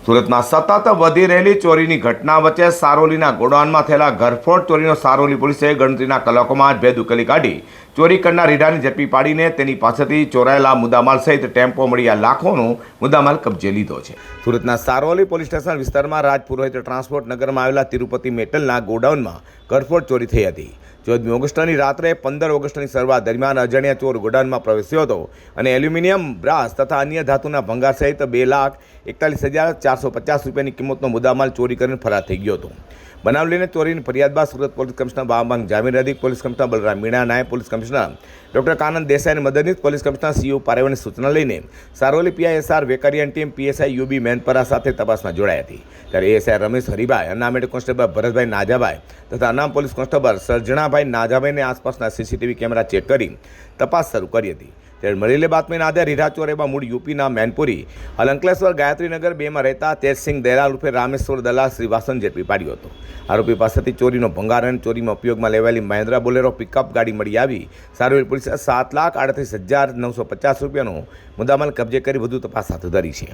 સુરતમાં સતત વધી રહેલી ચોરીની ઘટના વચ્ચે સારોલીના ગોડાઉનમાં થયેલા ઘરફોડ ચોરીનો સારોલી પોલીસે ગણતરીના કલાકોમાં જ ભેદ ઉકેલી કાઢી ચોરી કરનાર રીઢાને ઝડપી પાડીને તેની પાસેથી ચોરાયેલા મુદ્દામાલ સહિત ટેમ્પો મળી લાખોનો મુદ્દામાલ કબજે લીધો છે। સુરતના સારોલી પોલીસ સ્ટેશન વિસ્તારમાં રાજપુરોહિત ટ્રાન્સપોર્ટ નગરમાં આવેલા તિરુપતિ મેટલના ગોડાઉનમાં ઘરફોડ ચોરી થઈ હતી। 14 ઓગસ્ટની રાત્રે 15 ઓગસ્ટની શરૂઆત દરમિયાન અજાણ્યા ચોર ગોડાઉનમાં પ્રવેશ્યો હતો અને એલ્યુમિનિયમ, બ્રાસ તથા અન્ય ધાતુના ભંગાર સહિત 2,41,450 રૂપિયાની કિંમતનો મુદ્દામાલ ચોરી કરીને ફરાર થઈ ગયો હતો। બનાવ લઈને ચોરીની ફરિયાદ બાદ સુરત પોલીસ કમિશનર બાબાંગ જામીર, અધિક પોલીસ કમિશનર બલરામ મીણા, નાયબ પોલીસ કમિશનર ડોક્ટર કાનંદ દેસાઈ અને મદદનીશ પોલીસ કમિશનર સીયુ પારેવની સૂચના લઈને સારોલી પીઆઈએસઆર વેકરિયાની ટીમ પીએસઆઈ યુબી મેનપરા સાથે તપાસમાં જોડાઈ હતી। ત્યારે એએસઆઈ રમેશ હરિભાઈ, અનામ હેડ કોન્સ્ટેબલ ભરતભાઈ નાજાભાઈ તથા અનામ પોલીસ કોન્સ્ટેબલ સર્જણાભાઈ નાજાભાઈને આસપાસના સીસીટીવી કેમેરા ચેક કરી તપાસ શરૂ કરી હતી। ત્યારે મળેલી બાતમીના આધારે રીઢા ચોર એવા મૂળ યુપીના મેનપુરી હાલ અંકલેશ્વર ગાયત્રીનગર 2માં રહેતા તેજસિંહ દલાલ રૂપે રામેશ્વર દલાલ શ્રીવાસન ઝડપી પાડ્યો હતો। આરોપી પાસેથી ચોરીનો ભંગાર અને ચોરીમાં ઉપયોગમાં લેવાયેલી મહિન્દ્રા બોલેરો પિકઅપ ગાડી મળી આવી સારોલી પોલીસે 7,38,950 રૂપિયાનો મુદ્દામાલ કબજે કરી વધુ તપાસ હાથ ધરી છે।